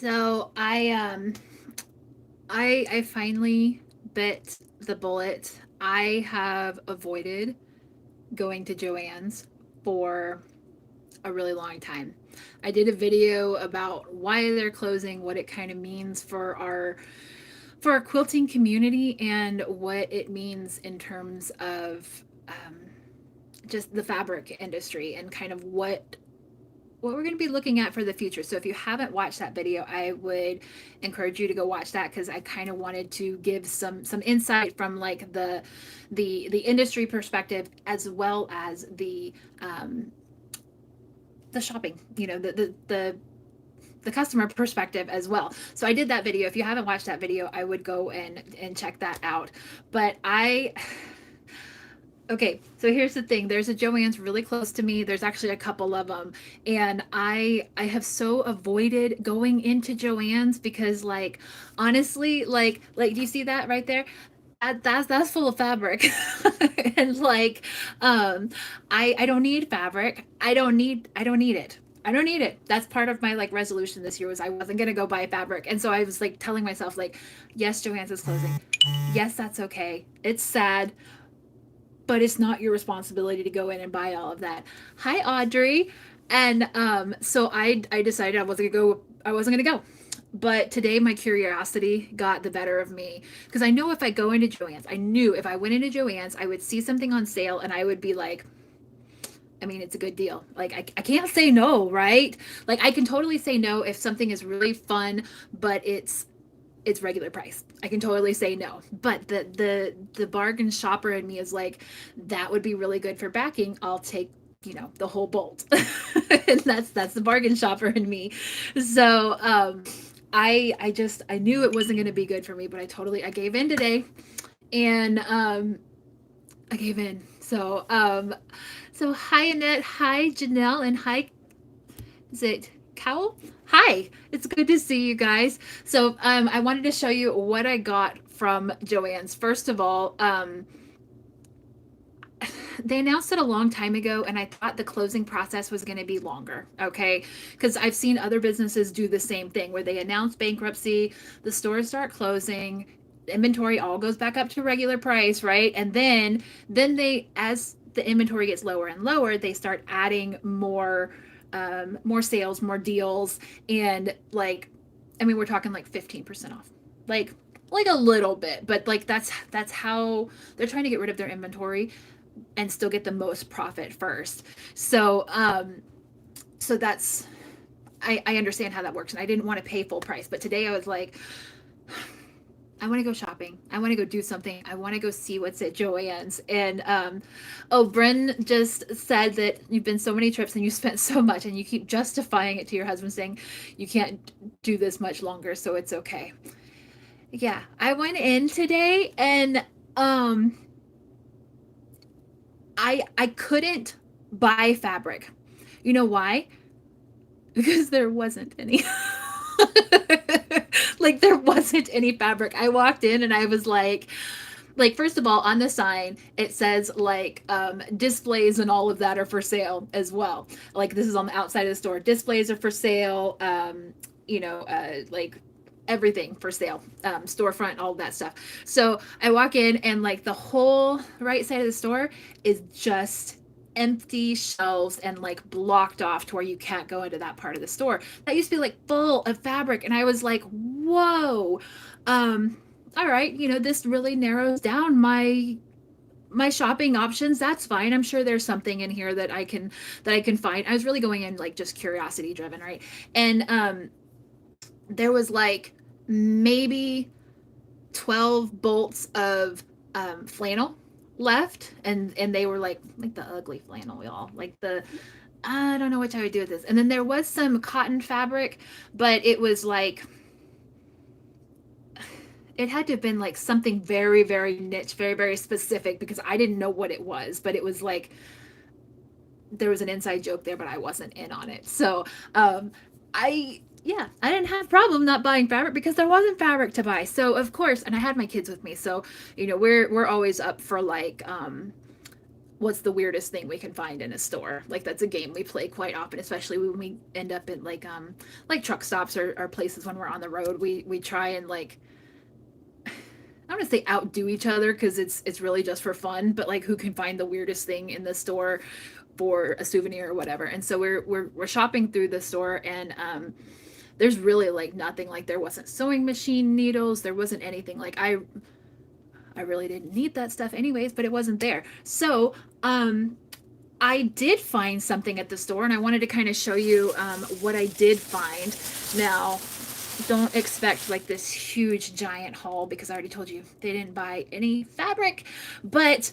So I finally bit the bullet. I have avoided going to Joann's for a really long time. I did a video about why they're closing, what it kind of means for our quilting community, and what it means in terms of just the fabric industry and kind of what we're going to be looking at for the future. So if you haven't watched that video, I would encourage you to go watch that, because I kind of wanted to give some insight from like the industry perspective, as well as the shopping, the customer perspective as well. So I did that video. If you haven't watched that video, I would go and check that out. But okay, so here's the thing. There's a Joann's really close to me. There's actually a couple of them. And I have so avoided going into Joann's because, like, honestly, like do you see that right there? That's full of fabric. And like I don't need fabric. I don't need it. I don't need it. That's part of my like resolution this year, was I wasn't gonna go buy fabric. And so I was like telling myself, like, yes, Joann's is closing. Yes, that's okay. It's sad, but it's not your responsibility to go in and buy all of that. Hi, Audrey. And so I decided I wasn't gonna go. But today my curiosity got the better of me, because I know if I go into Joann's, I knew if I went into Joann's, I would see something on sale and I would be like, I mean, it's a good deal. Like, I can't say no, right? Like, I can totally say no if something is really fun, but it's regular price. I can totally say no. But the bargain shopper in me is like, that would be really good for backing. I'll take, the whole bolt. And that's the bargain shopper in me. So I knew it wasn't going to be good for me, but I gave in today. And I gave in. So hi Annette, hi Janelle, and hi, is it Cowell? Hi, it's good to see you guys. So I wanted to show you what I got from Joann's. First of all, they announced it a long time ago, and I thought the closing process was going to be longer. Okay, because I've seen other businesses do the same thing, where they announce bankruptcy, the stores start closing, inventory all goes back up to regular price, right? And then they, as the inventory gets lower and lower, they start adding more sales, more deals. And like, I mean, we're talking like 15% off, like a little bit, but like that's how they're trying to get rid of their inventory and still get the most profit first. So that's, I understand how that works, and I didn't want to pay full price. But today I was like, I want to go shopping. I want to go do something. I want to go see what's at Joann's. And oh, Bren just said that you've been so many trips and you spent so much, and you keep justifying it to your husband, saying you can't do this much longer, so it's okay. Yeah, I went in today, and I couldn't buy fabric. You know why? Because there wasn't any. Like, there wasn't any fabric. I walked in and I was like, first of all, on the sign it says like displays and all of that are for sale as well. Like, this is on the outside of the store. Displays are for sale. Like everything for sale, storefront, all of that stuff. So I walk in, and like the whole right side of the store is just empty shelves and like blocked off to where you can't go into that part of the store. That used to be like full of fabric, and I was like, whoa. All right, this really narrows down my shopping options. That's fine. I'm sure there's something in here that I can find. I was really going in like just curiosity driven, right? And there was like maybe 12 bolts of flannel left, and they were like the ugly flannel, y'all, like the, I don't know what I would do with this. And then there was some cotton fabric, but it was like, it had to have been like something very, very niche, very, very specific, because I didn't know what it was. But it was like, there was an inside joke there, but I wasn't in on it. So I didn't have a problem not buying fabric, because there wasn't fabric to buy. So of course, and I had my kids with me, so we're always up for like what's the weirdest thing we can find in a store. Like that's a game we play quite often, especially when we end up in like truck stops or places when we're on the road. We try and like, I don't want to say outdo each other because it's really just for fun, but like who can find the weirdest thing in the store for a souvenir or whatever. And so we're shopping through the store, and there's really like nothing. Like there wasn't sewing machine needles, there wasn't anything. Like I really didn't need that stuff anyways, but it wasn't there. So I did find something at the store, and I wanted to kind of show you what I did find. Now, don't expect like this huge giant haul because I already told you they didn't buy any fabric, but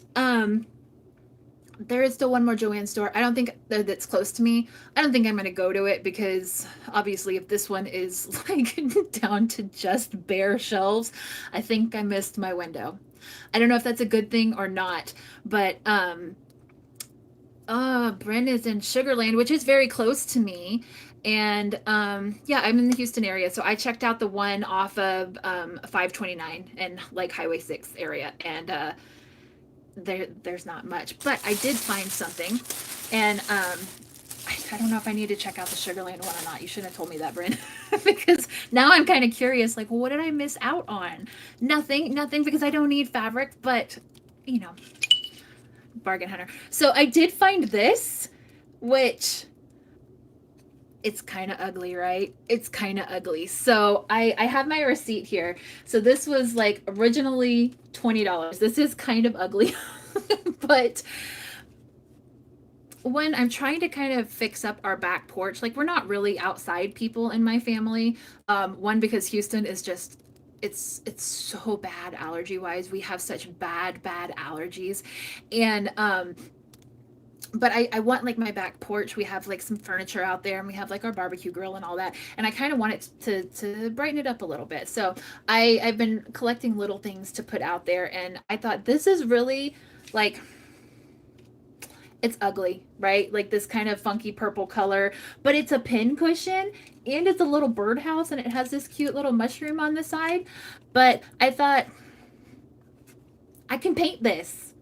there is still one more Joann store. I don't think that's close to me. I don't think I'm going to go to it because obviously if this one is like down to just bare shelves, I think I missed my window. I don't know if that's a good thing or not, but Bryn is in Sugarland, which is very close to me. And yeah, I'm in the Houston area, so I checked out the one off of 529 and like Highway 6 area, and there's not much, but I did find something, and I don't know if I need to check out the Sugarland one or not. You shouldn't have told me that, Bryn, because now I'm kind of curious. Like, well, what did I miss out on? Nothing, because I don't need fabric, but you know, bargain hunter. So I did find this, which it's kind of ugly, right? It's kind of ugly. So I have my receipt here. So this was like originally $20. This is kind of ugly, but when I'm trying to kind of fix up our back porch, like we're not really outside people in my family. One, because Houston is just, it's so bad allergy wise. We have such bad allergies. And but I want like my back porch. We have like some furniture out there, and we have like our barbecue grill and all that. And I kind of want it to brighten it up a little bit. So I've been collecting little things to put out there, and I thought this is really like, it's ugly, right? Like this kind of funky purple color, but it's a pin cushion, and it's a little birdhouse, and it has this cute little mushroom on the side. But I thought I can paint this.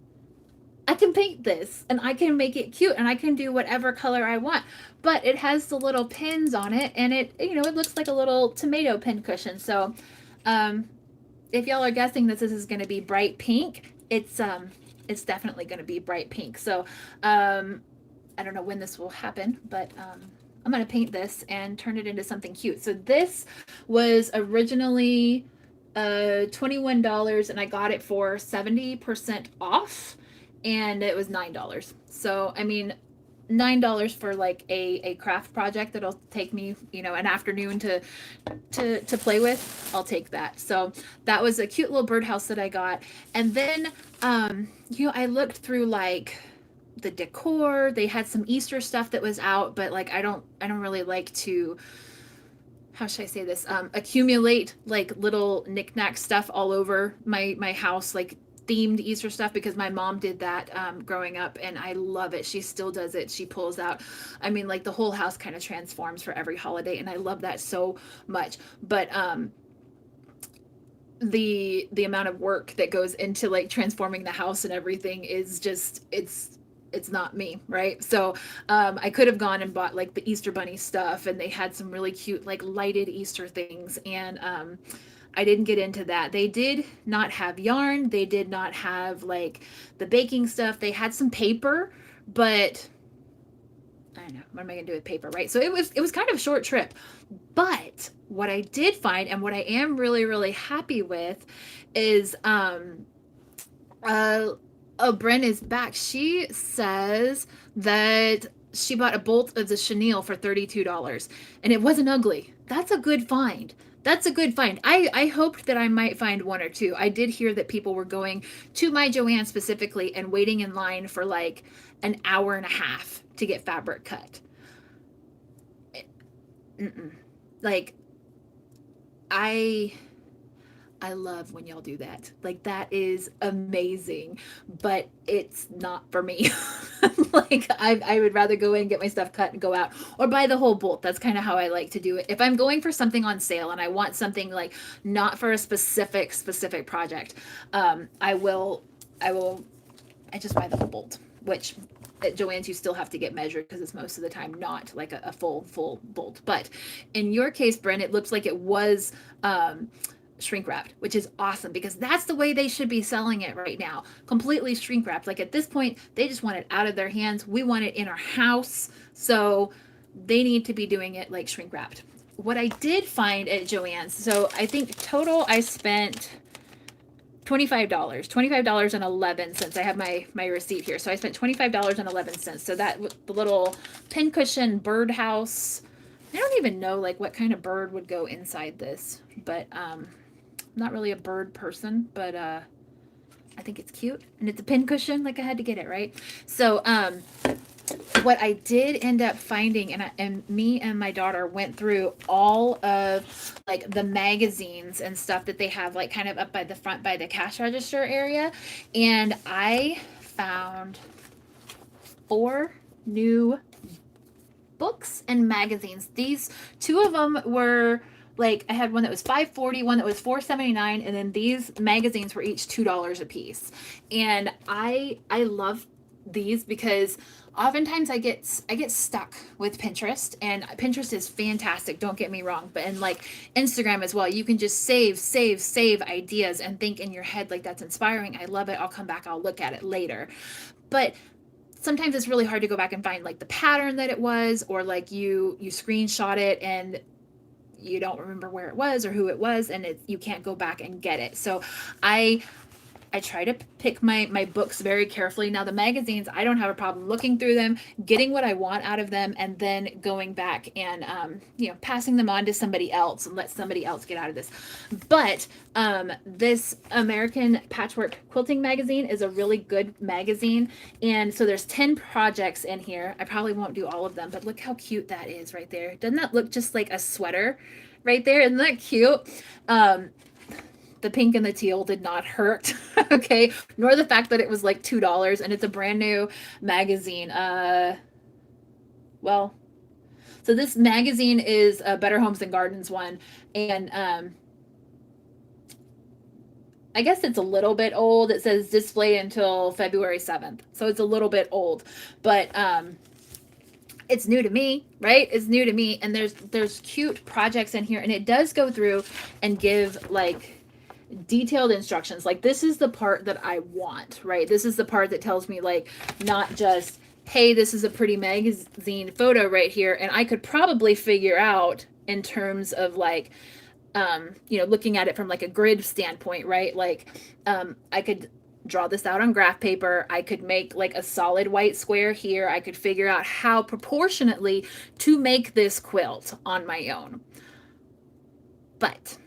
I can paint this, and I can make it cute, and I can do whatever color I want. But it has the little pins on it, and it, you know, it looks like a little tomato pin cushion. So if y'all are guessing this is going to be bright pink, it's definitely going to be bright pink. So I don't know when this will happen, but I'm going to paint this and turn it into something cute. So this was originally $21, and I got it for 70% off, and it was $9. So I mean, $9 for like a craft project that'll take me, you know, an afternoon to play with. I'll take that. So that was a cute little birdhouse that I got. And then you know, I looked through like the decor. They had some Easter stuff that was out, but like I don't really like to, how should I say this, accumulate like little knickknack stuff all over my house, like themed Easter stuff, because my mom did that growing up, and I love it. She still does it. She pulls out, I mean, like the whole house kind of transforms for every holiday, and I love that so much. But the amount of work that goes into like transforming the house and everything is just, it's not me, right? So I could have gone and bought like the Easter bunny stuff, and they had some really cute like lighted Easter things, and I didn't get into that. They did not have yarn. They did not have like the baking stuff. They had some paper, but I don't know. What am I going to do with paper, right? So it was kind of a short trip. But what I did find, and what I am really, really happy with, is Bren is back. She says that she bought a bolt of the chenille for $32, and it wasn't ugly. That's a good find. That's a good find. I hoped that I might find one or two. I did hear that people were going to my Joann specifically and waiting in line for like an hour and a half to get fabric cut. Like, I love when y'all do that. Like, that is amazing, but it's not for me. Like, I would rather go in and get my stuff cut and go out, or buy the whole bolt. That's kind of how I like to do it. If I'm going for something on sale and I want something like not for a specific project, I just buy the whole bolt. which at Joann's you still have to get measured because it's most of the time not like a full bolt. But in your case, Bryn, it looks like it was shrink wrapped, which is awesome because that's the way they should be selling it right now. Completely shrink wrapped. Like at this point, they just want it out of their hands. We want it in our house. So they need to be doing it like shrink wrapped. What I did find at Joann's, so I think total I spent $25.11. I have my receipt here. So I spent $25.11. So that the little pincushion birdhouse. I don't even know like what kind of bird would go inside this, but I'm not really a bird person, but I think it's cute and it's a pincushion. Like I had to get it right. So what I did end up finding, and me and my daughter went through all of like the magazines and stuff that they have like kind of up by the front by the cash register area, and I found 4 new books and magazines. These 2 of them were like, I had one that was $5.40, one that was $4.79, and then these magazines were each $2 a piece. And I love these because oftentimes I get stuck with Pinterest, and Pinterest is fantastic, don't get me wrong, but and like Instagram as well, you can just save ideas and think in your head like that's inspiring. I love it. I'll come back, I'll look at it later. But sometimes it's really hard to go back and find like the pattern that it was, or like you screenshot it and you don't remember where it was or who it was, and you can't go back and get it. So I try to pick my books very carefully. Now the magazines, I don't have a problem looking through them, getting what I want out of them, and then going back and passing them on to somebody else and let somebody else get out of this. But this American Patchwork Quilting magazine is a really good magazine, and so there's 10 projects in here. I probably won't do all of them, but look how cute that is right there. Doesn't that look just like a sweater right there? Isn't that cute? The pink and the teal did not hurt, okay? Nor the fact that it was like $2 and it's a brand new magazine. Well, so this magazine is a Better Homes and Gardens one, and I guess it's a little bit old. It says display until February 7th, so it's a little bit old, but it's new to me, right? It's new to me, and there's cute projects in here, and it does go through and give like detailed instructions. Like this is the part that I want, right? This is the part that tells me like not just, hey, this is a pretty magazine photo right here, and I could probably figure out in terms of like looking at it from like a grid standpoint, right? Like I could draw this out on graph paper. I could make like a solid white square here. I could figure out how proportionately to make this quilt on my own. But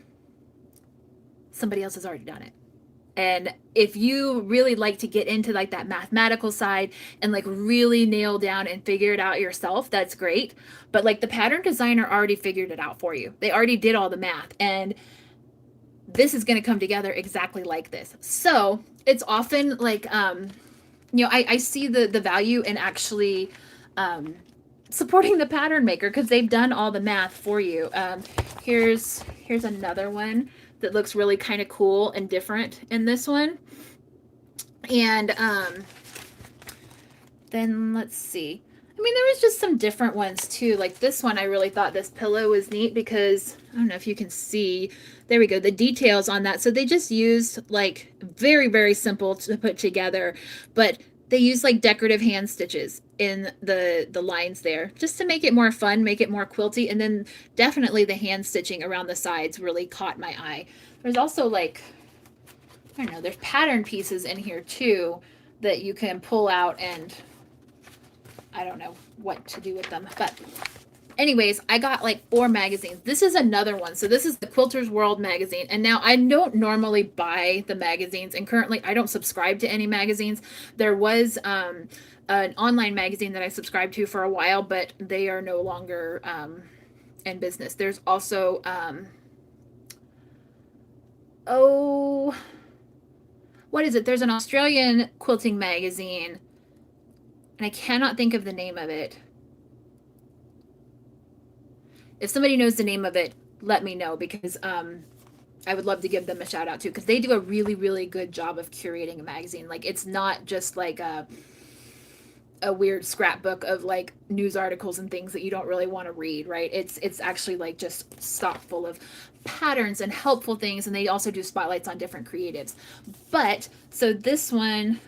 somebody else has already done it. And if you really like to get into like that mathematical side and like really nail down and figure it out yourself, that's great. But like the pattern designer already figured it out for you. They already did all the math, and this is going to come together exactly like this. So it's often like, I see the value in actually supporting the pattern maker because they've done all the math for you. Here's another one that looks really kind of cool and different in this one. And then let's see. I mean, there was just some different ones too. Like this one, I really thought this pillow was neat because I don't know if you can see. There we go. The details on that. So they just used like very, very simple to put together, but they use like decorative hand stitches in the lines there just to make it more fun, make it more quilty. And then definitely the hand stitching around the sides really caught my eye. There's also like, I don't know, there's pattern pieces in here too that you can pull out, and I don't know what to do with them. But anyways, I got like 4 magazines. This is another one. So this is the Quilters World magazine. And now I don't normally buy the magazines, and currently I don't subscribe to any magazines. There was an online magazine that I subscribed to for a while, but they are no longer in business. There's also what is it? There's an Australian quilting magazine, and I cannot think of the name of it. If somebody knows the name of it, let me know, because I would love to give them a shout out too, because they do a really, really good job of curating a magazine. Like it's not just like a weird scrapbook of like news articles and things that you don't really want to read, right? It's actually like just stock full of patterns and helpful things, and they also do spotlights on different creatives. But so this one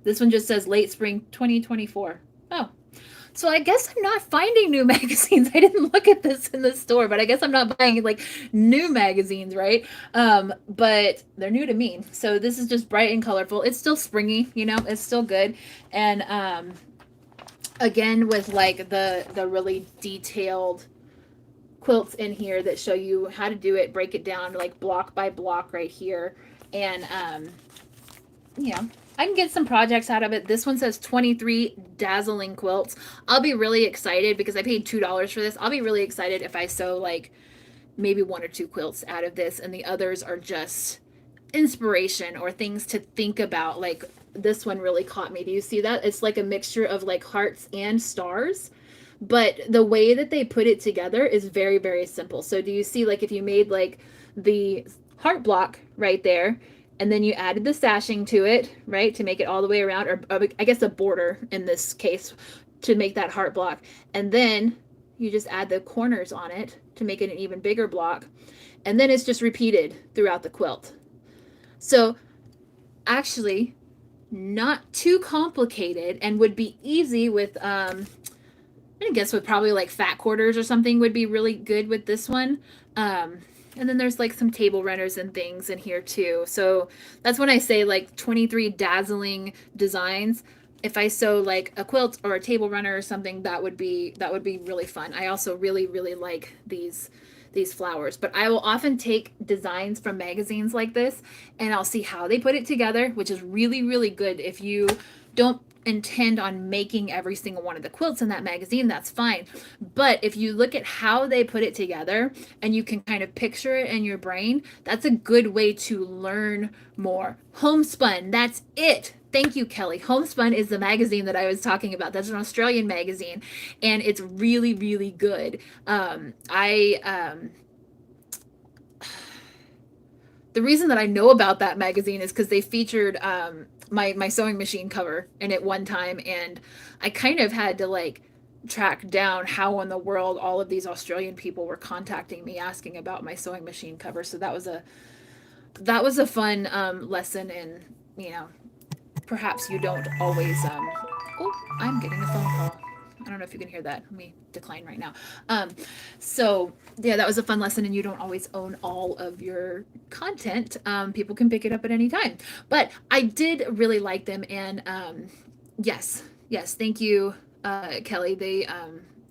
just says late spring 2024. Oh, so I guess I'm not finding new magazines. I didn't look at this in the store, but I guess I'm not buying like new magazines, right? But they're new to me. So this is just bright and colorful. It's still springy, you know, it's still good. And again, with like the really detailed quilts in here that show you how to do it, break it down like block by block right here. And you know, I can get some projects out of it. This one says 23 dazzling quilts. I'll be really excited because I paid $2 for this. I'll be really excited if I sew like maybe 1 or 2 quilts out of this, and the others are just inspiration or things to think about. Like this one really caught me. Do you see that? It's like a mixture of like hearts and stars, but the way that they put it together is very, very simple. So do you see, like, if you made like the heart block right there, and then you added the sashing to it, right, to make it all the way around, or I guess a border in this case to make that heart block, and then you just add the corners on it to make it an even bigger block, and then it's just repeated throughout the quilt. So actually not too complicated, and would be easy with I guess with probably like fat quarters or something would be really good with this one. And then there's like some table runners and things in here too. So that's when I say like 23 dazzling designs. If I sew like a quilt or a table runner or something, that would be really fun. I also really, really like these flowers, but I will often take designs from magazines like this and I'll see how they put it together, which is really, really good. If you don't intend on making every single one of the quilts in that magazine, that's fine. But if you look at how they put it together and you can kind of picture it in your brain, that's a good way to learn more. Homespun, that's it. Thank you, Kelly. Homespun is the magazine that I was talking about. That's an Australian magazine, and it's really, really good. The reason that I know about that magazine is because they featured my sewing machine cover in it one time, and I kind of had to like track down how in the world all of these Australian people were contacting me asking about my sewing machine cover. So that was a fun lesson in, you know, perhaps you don't always oh, I'm getting a phone call. I don't know if you can hear that. Let me decline right now. So yeah, that was a fun lesson, and you don't always own all of your content. People can pick it up at any time. But I did really like them, and yes, thank you, Kelly. They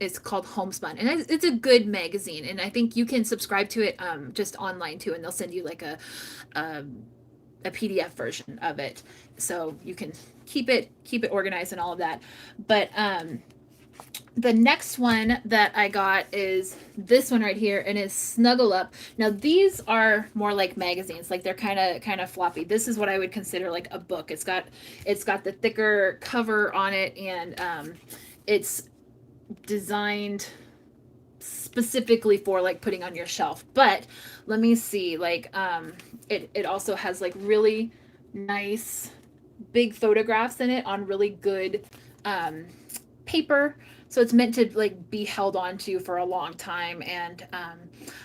it's called Homespun, and it's a good magazine, and I think you can subscribe to it just online too, and they'll send you like a PDF version of it, so you can keep it organized and all of that. But the next one that I got is this one right here, and it's Snuggle Up. Now these are more like magazines, like they're kind of floppy. This is what I would consider like a book. It's got the thicker cover on it, and it's designed specifically for like putting on your shelf. But let me see, like it also has like really nice big photographs in it on really good paper, so it's meant to like be held on to for a long time. And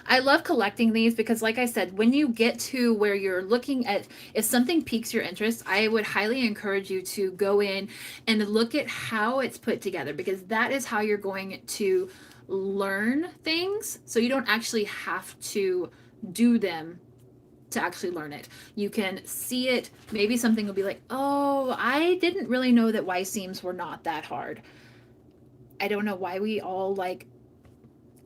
I love collecting these because, like I said, when you get to where you're looking at, if something piques your interest, I would highly encourage you to go in and look at how it's put together, because that is how you're going to learn things, so you don't actually have to do them to actually learn it. You can see it. Maybe something will be like, oh, I didn't really know that Y seams were not that hard. I don't know why we all like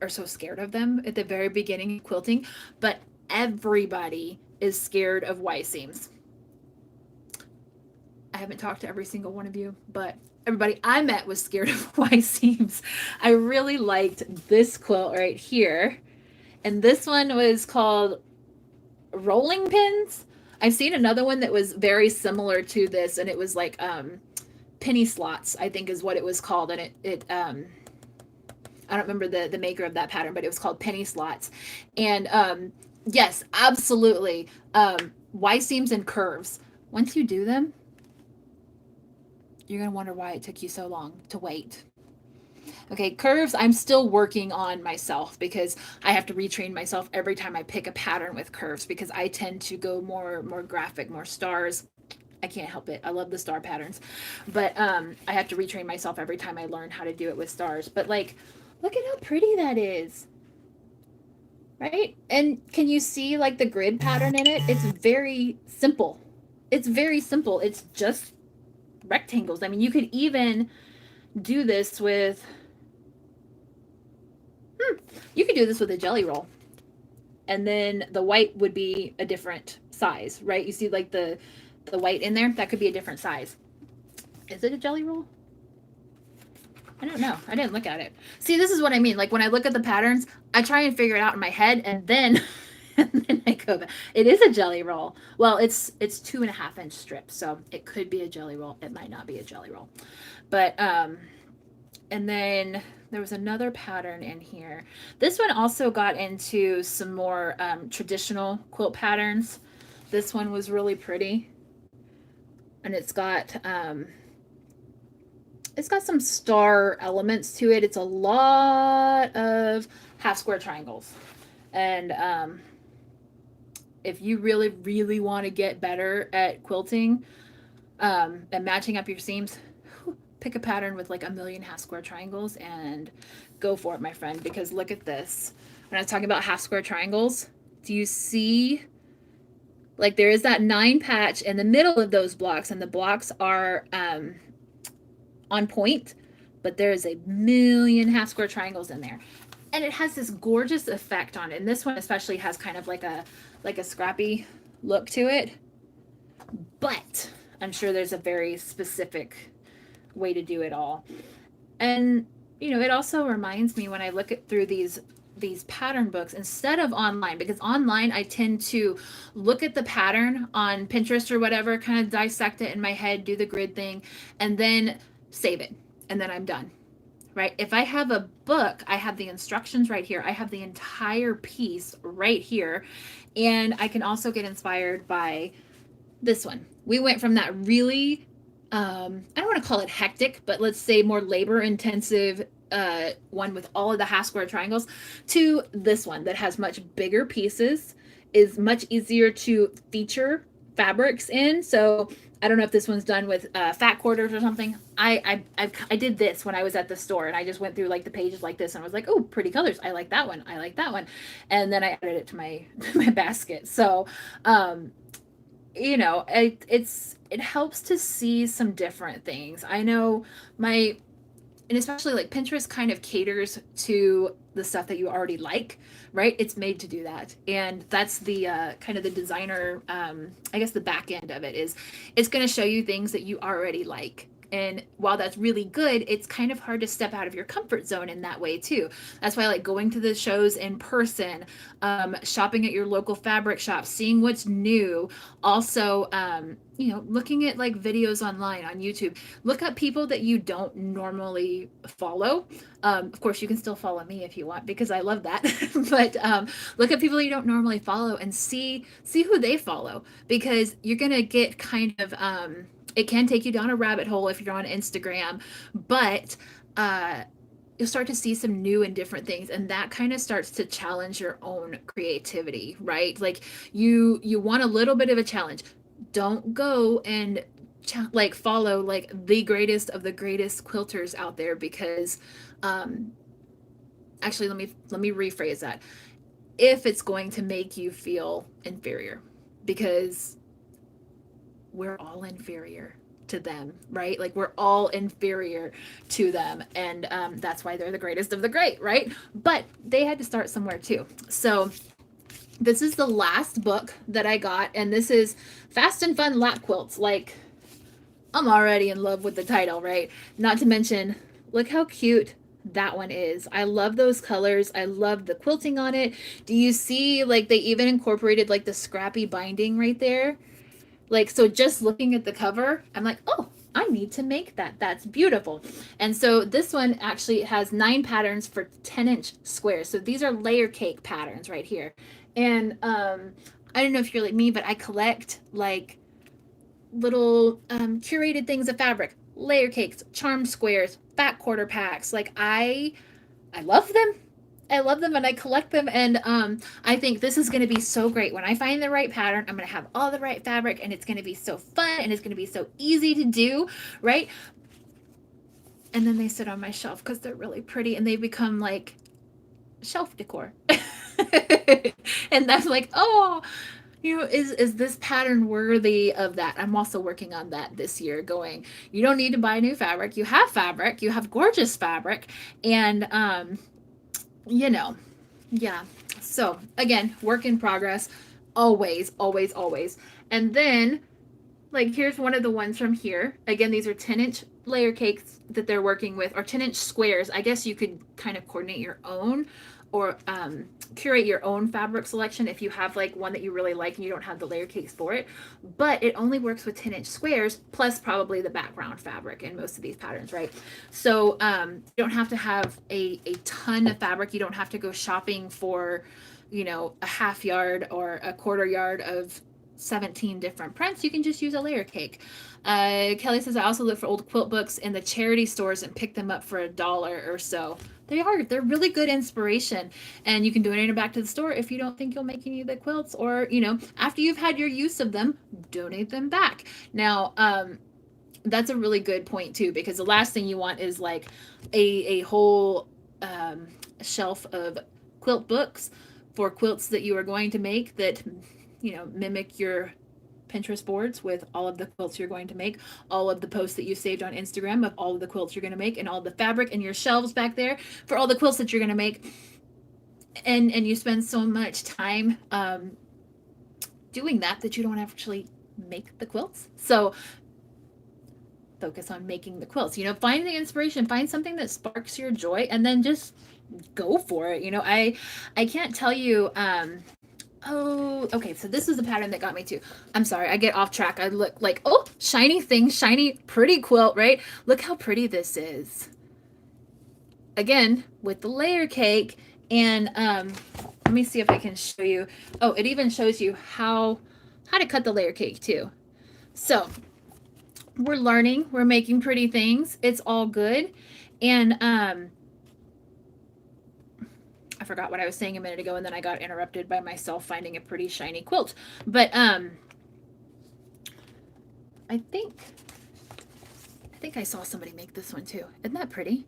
are so scared of them at the very beginning of quilting, but everybody is scared of Y seams. I haven't talked to every single one of you, but everybody I met was scared of Y seams. I really liked this quilt right here, and this one was called Rolling Pins. I've seen another one that was very similar to this, and it was like penny slots, I think is what it was called, and it I don't remember the maker of that pattern, but it was called penny slots. And yes, absolutely, Y seams and curves, once you do them, You're going to wonder why it took you so long to wait. Okay, curves, I'm still working on myself because I have to retrain myself every time I pick a pattern with curves because I tend to go more graphic, more stars. I can't help it. I love the star patterns. But I have to retrain myself every time I learn how to do it with stars. But like, look at how pretty that is. Right? And can you see like the grid pattern in it? It's very simple. It's very simple. It's just rectangles. I mean, you could even do this with you could do this with a jelly roll. And then the white would be a different size, right? You see like the white in there? That could be a different size. Is it a jelly roll? I don't know. I didn't look at it. See, this is what I mean. Like when I look at the patterns, I try and figure it out in my head, and then and then I go back. It is a jelly roll. Well, it's 2.5-inch strips, so it could be a jelly roll. It might not be a jelly roll, but and then there was another pattern in here. This one also got into some more traditional quilt patterns. This one was really pretty, and it's got some star elements to it. It's a lot of half square triangles. And if you really, really want to get better at quilting and matching up your seams, pick a pattern with like a million half square triangles and go for it, my friend, because look at this. When I was talking about half square triangles, do you see like there is that 9 patch in the middle of those blocks, and the blocks are on point, but there's a million half square triangles in there, and it has this gorgeous effect on it. And this one especially has kind of like a scrappy look to it, but I'm sure there's a very specific way to do it all. And you know, it also reminds me when I look at through these pattern books instead of online, because online I tend to look at the pattern on Pinterest or whatever, kind of dissect it in my head, do the grid thing, and then save it, and then I'm done. Right? If I have a book, I have the instructions right here. I have the entire piece right here, and I can also get inspired by this one. We went from that really I don't want to call it hectic, but let's say more labor intensive one with all of the half square triangles to this one that has much bigger pieces, is much easier to feature fabrics in. So I don't know if this one's done with fat quarters or something. I did this when I was at the store, and I just went through like the pages like this, and I was like, oh, pretty colors. I like that one. I like that one, and then I added it to my my basket. So you know, it helps to see some different things. I know and especially like Pinterest kind of caters to the stuff that you already like, right? It's made to do that. And that's the kind of the designer, I guess the back end of it is it's going to show you things that you already like. And while that's really good, it's kind of hard to step out of your comfort zone in that way too. That's why I like going to the shows in person, shopping at your local fabric shop, seeing what's new. Also, you know, looking at like videos online on YouTube. Look up people that you don't normally follow. Of course, you can still follow me if you want because I love that. But look at people you don't normally follow and see who they follow, because you're gonna get kind of it can take you down a rabbit hole if you're on Instagram, but you'll start to see some new and different things, and that kind of starts to challenge your own creativity, right? Like you want a little bit of a challenge. Don't go and like follow like the greatest of the greatest quilters out there, because actually let me rephrase that. If it's going to make you feel inferior, because we're all inferior to them, right? Like we're all inferior to them, and that's why they're the greatest of the great, right? But they had to start somewhere too. So this is the last book that I got, and this is Fast and Fun Lap Quilts. Like, I'm already in love with the title, right? Not to mention, look how cute that one is. I love those colors. I love the quilting on it. Do you see like they even incorporated like the scrappy binding right there? Like, so just looking at the cover, I'm like, oh, I need to make that. That's beautiful. And so this one actually has 9 patterns for 10-inch squares. So these are layer cake patterns right here. And I don't know if you're like me, but I collect like little curated things of fabric. layer cakes, charm squares, fat quarter packs. Like I love them. I love them and I collect them. And I think this is going to be so great. When I find the right pattern, I'm going to have all the right fabric and it's going to be so fun and it's going to be so easy to do, right? And then they sit on my shelf because they're really pretty and they become like shelf decor. And that's like, oh, you know, is this pattern worthy of that? I'm also working on that this year, going, you don't need to buy new fabric. You have gorgeous fabric, and you know, yeah. So again, work in progress, always, always, always. And then, like, here's one of the ones from here. Again, these are 10-inch layer cakes that they're working with, or 10-inch squares. I guess you could kind of coordinate your own, or curate your own fabric selection if you have like one that you really like and you don't have the layer cakes for it. But it only works with 10-inch squares plus probably the background fabric in most of these patterns, right? So you don't have to have a ton of fabric. You don't have to go shopping for, you know, a half yard or a quarter yard of 17 different prints. You can just use a layer cake. Kelly says, I also look for old quilt books in the charity stores and pick them up for $1 or so. They're really good inspiration, and you can donate them back to the store if you don't think you'll make any of the quilts, or, you know, after you've had your use of them, donate them back. Now, that's a really good point too, because the last thing you want is like a whole shelf of quilt books for quilts that you are going to make that, you know, mimic your Pinterest boards with all of the quilts you're going to make, all of the posts that you saved on Instagram of all of the quilts you're going to make, and all the fabric in your shelves back there for all the quilts that you're going to make. And you spend so much time doing that you don't actually make the quilts. So focus on making the quilts. You know, find the inspiration, find something that sparks your joy, and then just go for it. You know, I can't tell you oh, okay. So this is the pattern that got me too. I'm sorry, I get off track. I look like, oh, shiny thing, shiny, pretty quilt, right? Look how pretty this is. Again, with the layer cake. And let me see if I can show you. Oh, it even shows you how to cut the layer cake too. So we're learning, we're making pretty things. It's all good. And I forgot what I was saying a minute ago, and then I got interrupted by myself finding a pretty shiny quilt. But I think I saw somebody make this one too. Isn't that pretty?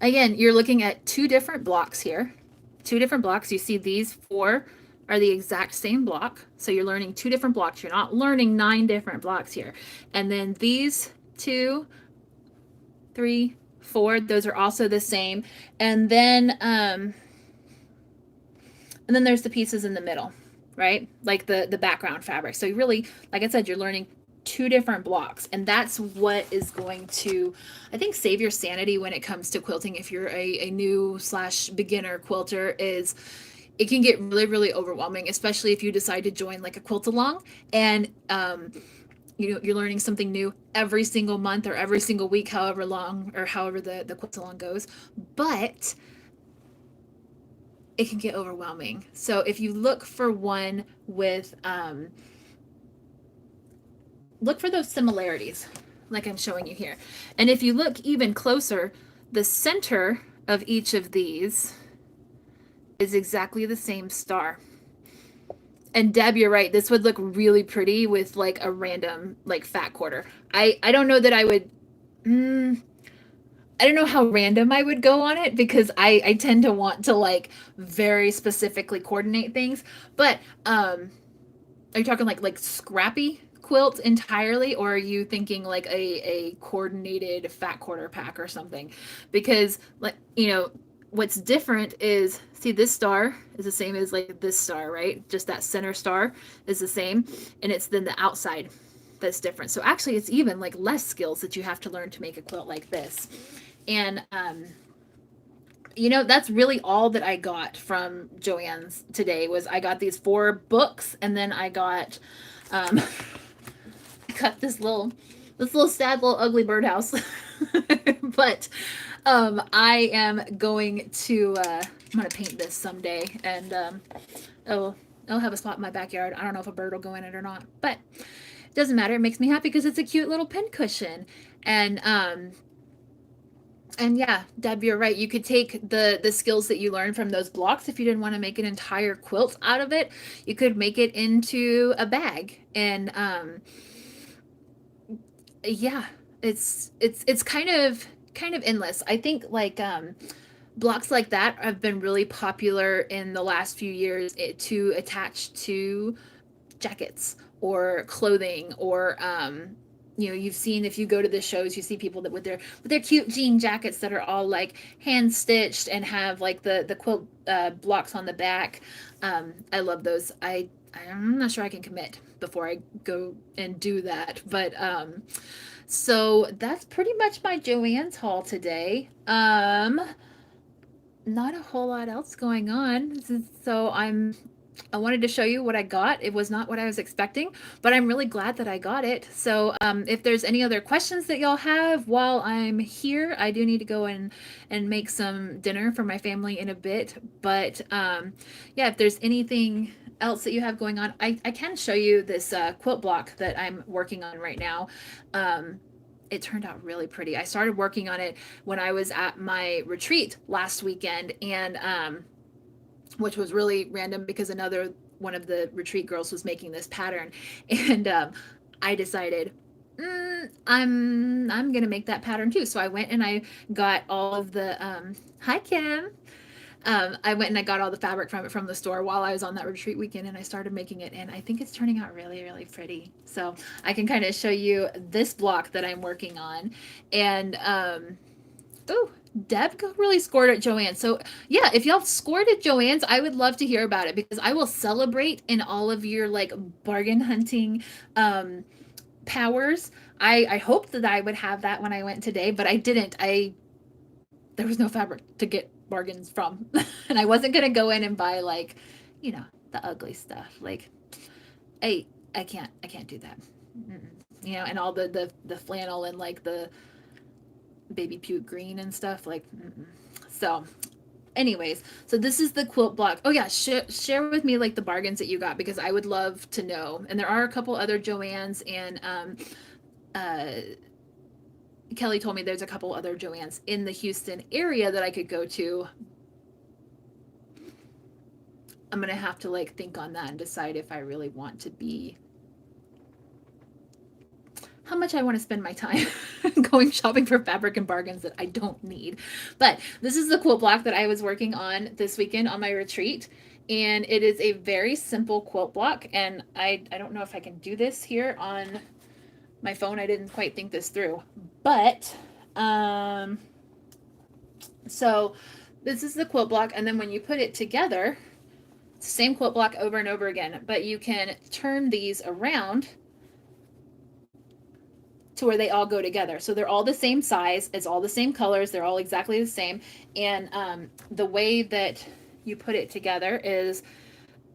Again, you're looking at two different blocks here. Two different blocks. You see these 4 are the exact same block. So you're learning 2 different blocks. You're not learning 9 different blocks here. And then these 2, 3, 4, those are also the same. And then there's the pieces in the middle, right? Like the background fabric. So you really, like I said, you're learning 2 different blocks, and that's what is going to, I think, save your sanity when it comes to quilting. If you're a new / beginner quilter, is it can get really, really overwhelming, especially if you decide to join like a quilt along, and you know, you're learning something new every single month or every single week, however long or however the quilt along goes. But it can get overwhelming. So if you look for one with look for those similarities like I'm showing you here. And if you look even closer, the center of each of these is exactly the same star. And Deb, you're right, this would look really pretty with like a random like fat quarter. I don't know that I would I don't know how random I would go on it, because I tend to want to like very specifically coordinate things. But are you talking like scrappy quilt entirely, or are you thinking like a coordinated fat quarter pack or something? Because, like, you know, what's different is, see, this star is the same as like this star, right? Just that center star is the same, and it's then the outside that's different. So actually it's even like less skills that you have to learn to make a quilt like this. And you know, that's really all that I got from Joann's today. Was I got these 4 books, and then I got I got this little sad little ugly birdhouse. But I am going to I'm gonna paint this someday, and it'll have a spot in my backyard. I don't know if a bird will go in it or not, but it doesn't matter. It makes me happy because it's a cute little pin cushion. And yeah, Deb, you're right. You could take the skills that you learned from those blocks. If you didn't want to make an entire quilt out of it, you could make it into a bag. And yeah, it's kind of endless. I think like blocks like that have been really popular in the last few years, to attach to jackets or clothing, or you've seen, if you go to the shows, you see people that with their cute jean jackets that are all like hand stitched and have like the quilt blocks on the back. I love those. I'm not sure I can commit before I go and do that, but so that's pretty much my Joann's haul today. Not a whole lot else going on. So I wanted to show you what I got. It was not what I was expecting, but I'm really glad that I got it. So if there's any other questions that y'all have while I'm here, I do need to go and make some dinner for my family in a bit. But yeah, if there's anything else that you have going on, I can show you this quilt block that I'm working on right now. It turned out really pretty. I started working on it when I was at my retreat last weekend, and which was really random because another one of the retreat girls was making this pattern, and I decided I'm gonna make that pattern too. So I went and I got all of the hi Kim. I went and I got all the fabric from the store while I was on that retreat weekend, and I started making it, and I think it's turning out really, really pretty. So I can kind of show you this block that I'm working on. And oh, Deb really scored at Joann. So yeah, if y'all scored at Joann's, I would love to hear about it, because I will celebrate in all of your like bargain hunting powers. I hoped that I would have that when I went today, but I didn't. There was no fabric to get bargains from. And I wasn't gonna go in and buy like, the ugly stuff. Like I I can't do that. Mm-mm. And all the flannel and like the baby puke green and stuff, like mm-mm. So anyways, so this is the quilt block. Oh yeah, share with me like the bargains that you got, because I would love to know. And there are a couple other Joann's, and uh Kelly told me there's a couple other Joann's in the Houston area that I could go to. I'm gonna have to like think on that and decide if I really want to be, how much I want to spend my time going shopping for fabric and bargains that I don't need. But this is the quilt block that I was working on this weekend on my retreat, and it is a very simple quilt block. And I don't know if I can do this here on my phone. I didn't quite think this through, but so this is the quilt block, and then when you put it together, it's the same quilt block over and over again, but you can turn these around to where they all go together. So they're all the same size, it's all the same colors, they're all exactly the same. And the way that you put it together is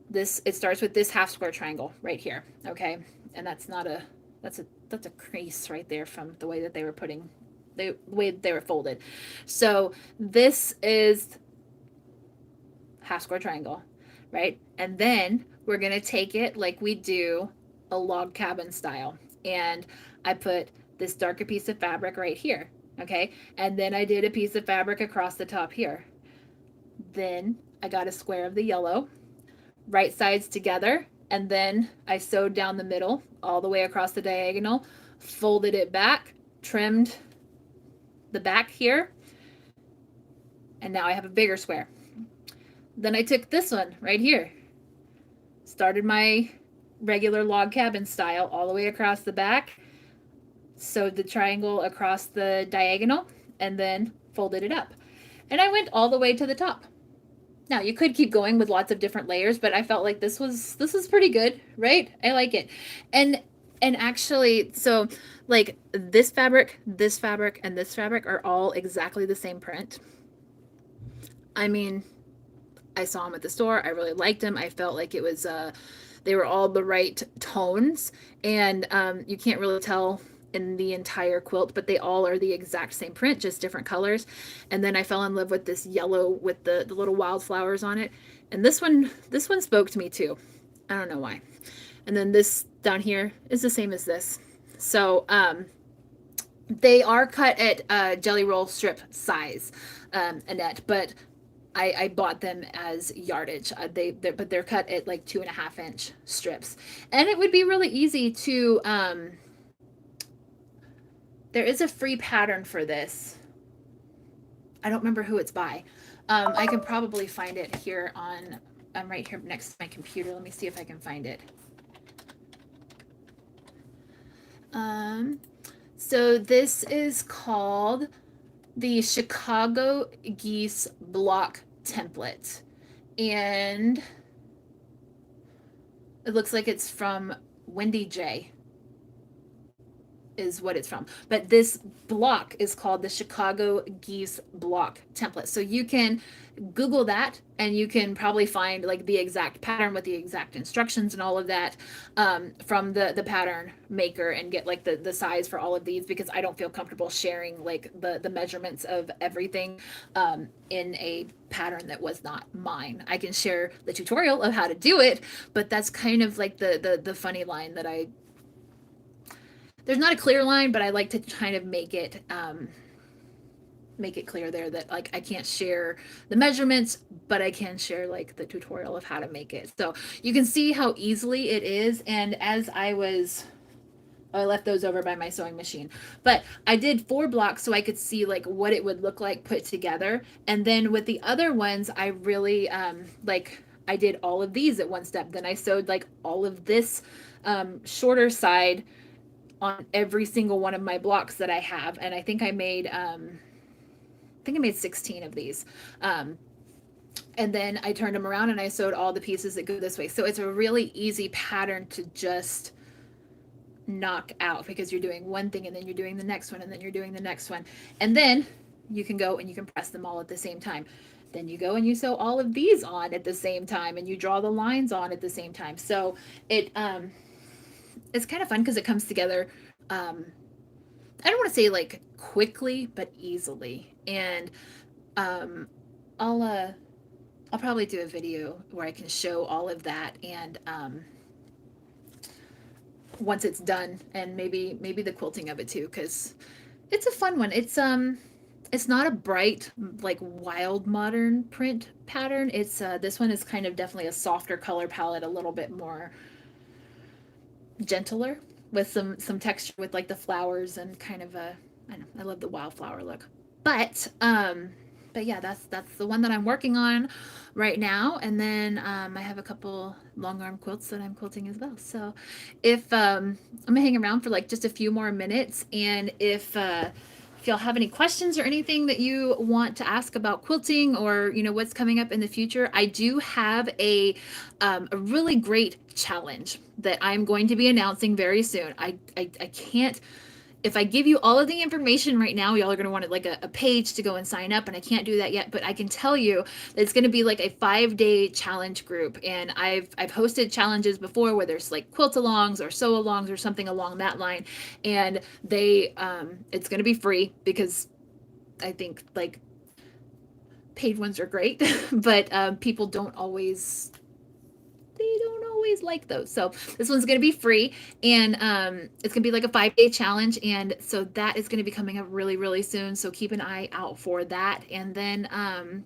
this, it starts with this half square triangle right here, okay? And that's a crease right there from the way that they were putting, the way they were folded. So this is half square triangle, right? And then we're gonna take it like we do a log cabin style. And I put this darker piece of fabric right here, okay? And then I did a piece of fabric across the top here. Then I got a square of the yellow, right sides together, and then I sewed down the middle all the way across the diagonal, folded it back, trimmed the back here, and now I have a bigger square. Then I took this one right here, started my regular log cabin style all the way across the back, sewed the triangle across the diagonal, and then folded it up. And I went all the way to the top. Now you could keep going with lots of different layers, but I felt like this was pretty good, right? I like it. And actually, so like this fabric, and this fabric are all exactly the same print. I mean, I saw them at the store. I really liked them. I felt like it was they were all the right tones, and you can't really tell in the entire quilt, but they all are the exact same print, just different colors. And then I fell in love with this yellow with the little wildflowers on it. And this one spoke to me too. I don't know why. And then this down here is the same as this. So They are cut at jelly roll strip size, Annette, but I bought them as yardage. But they're cut at like 2.5 inch strips, and it would be really easy to. There is a free pattern for this. I don't remember who it's by. I can probably find it here on. I'm right here next to my computer. Let me see if I can find it. So this is called the Chicago Geese Block Template, and it looks like it's from Wendy J. is what it's from. But this block is called the Chicago Geese Block Template. So you can Google that and you can probably find like the exact pattern with the exact instructions and all of that from the pattern maker, and get like the size for all of these, because I don't feel comfortable sharing like the measurements of everything in a pattern that was not mine. I can share the tutorial of how to do it, but that's kind of like the funny line that there's not a clear line, but I like to kind of make it clear there that like I can't share the measurements, but I can share like the tutorial of how to make it. So you can see how easily it is. And as I left those over by my sewing machine, but I did 4 blocks so I could see like what it would look like put together. And then with the other ones, I really I did all of these at one step. Then I sewed like all of this shorter side on every single one of my blocks that I have. And I think I made 16 of these. And then I turned them around and I sewed all the pieces that go this way. So it's a really easy pattern to just knock out, because you're doing one thing and then you're doing the next one and then you're doing the next one. And then you can go and you can press them all at the same time. Then you go and you sew all of these on at the same time, and you draw the lines on at the same time. So it's kind of fun because it comes together. I don't want to say like quickly, but easily. And I'll probably do a video where I can show all of that, and once it's done, and maybe the quilting of it too, because it's a fun one. It's not a bright like wild modern print pattern. It's this one is kind of definitely a softer color palette, a little bit more gentler, with some texture with like the flowers and kind of I love the wildflower look. But yeah, that's the one that I'm working on right now. And then I have a couple long arm quilts that I'm quilting as well. So if I'm gonna hang around for like just a few more minutes, and if y'all have any questions or anything that you want to ask about quilting, or what's coming up in the future, I do have a really great challenge that I'm going to be announcing very soon. I can't, if I give you all of the information right now, y'all are going to want it like a page to go and sign up, and I can't do that yet. But I can tell you that it's going to be like a 5-day challenge group, and I've hosted challenges before where there's like quilt alongs or sew alongs or something along that line, and it's going to be free, because I think like paid ones are great, but people don't always like those. So this one's going to be free, and it's going to be like a 5-day challenge, and so that is going to be coming up really, really soon. So keep an eye out for that. And then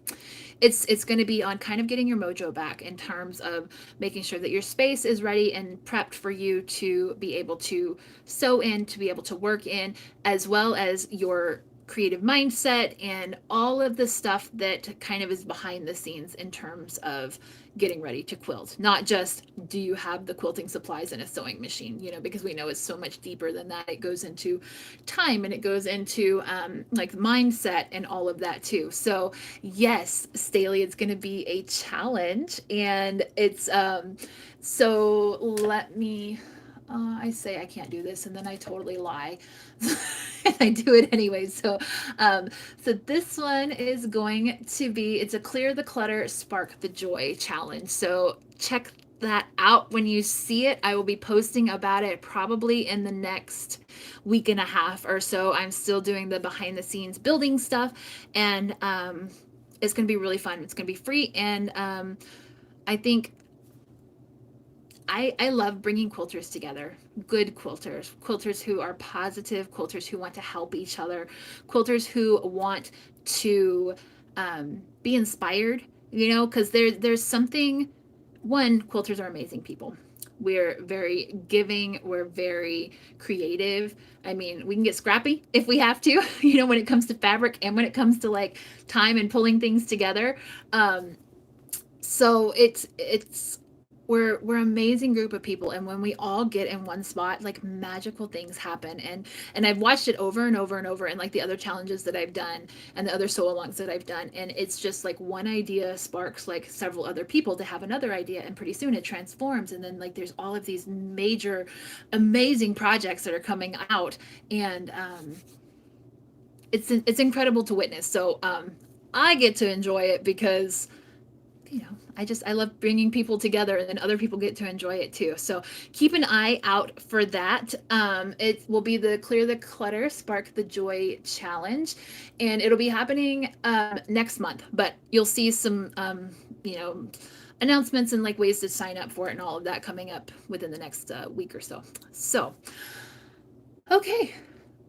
it's going to be on kind of getting your mojo back in terms of making sure that your space is ready and prepped for you to be able to sew in, to be able to work in, as well as your creative mindset and all of the stuff that kind of is behind the scenes in terms of getting ready to quilt. Not just, do you have the quilting supplies and a sewing machine, because we know it's so much deeper than that. It goes into time, and it goes into like mindset and all of that too. So yes, Staley, it's going to be a challenge, and it's so let me I say I can't do this, and then I totally lie. And I do it anyway. So this one is going to be, it's a Clear the Clutter, Spark the Joy challenge. So check that out when you see it. I will be posting about it probably in the next week and a half or so. I'm still doing the behind the scenes building stuff, and it's going to be really fun. It's going to be free, and I think I love bringing quilters together. Good quilters, quilters who are positive, quilters who want to help each other, quilters who want to be inspired. You know, because there's something. One, quilters are amazing people. We're very giving. We're very creative. I mean, we can get scrappy if we have to. You know, when it comes to fabric and when it comes to like time and pulling things together. Um, so it's we're an amazing group of people, and when we all get in one spot, like magical things happen. And I've watched it over and over and over, and like the other challenges that I've done and the other sew alongs that I've done, and it's just like one idea sparks like several other people to have another idea, and pretty soon it transforms, and then like there's all of these major amazing projects that are coming out. And it's incredible to witness. So I get to enjoy it because you know, I love bringing people together, and then other people get to enjoy it too. So keep an eye out for that. It will be the Clear the Clutter, Spark the Joy challenge, and it'll be happening next month. But you'll see some, you know, announcements and like ways to sign up for it and all of that coming up within the next week or so. So, okay,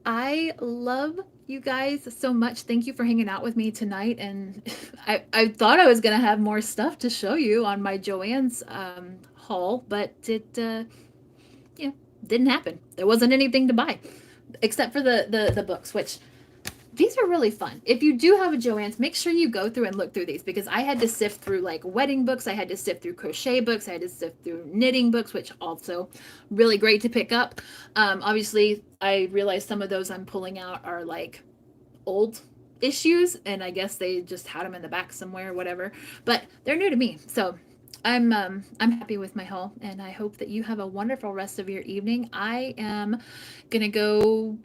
I love you guys so much. Thank you for hanging out with me tonight. And I thought I was going to have more stuff to show you on my Joann's haul, but yeah, didn't happen. There wasn't anything to buy except for the books, which these are really fun. If you do have a Joann's, make sure you go through and look through these, because I had to sift through like wedding books, I had to sift through crochet books, I had to sift through knitting books, which also really great to pick up. Obviously, I realized some of those I'm pulling out are like old issues, and I guess they just had them in the back somewhere, whatever. But they're new to me, so I'm happy with my haul, and I hope that you have a wonderful rest of your evening. I am gonna go,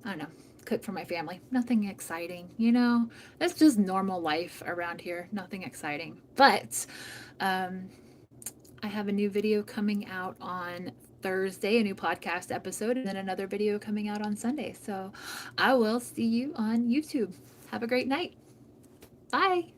I don't know, cook for my family. Nothing exciting, you know. It's just normal life around here. Nothing exciting. But um, I have a new video coming out on Thursday, a new podcast episode, and then another video coming out on Sunday. So I will see you on YouTube. Have a great night. Bye.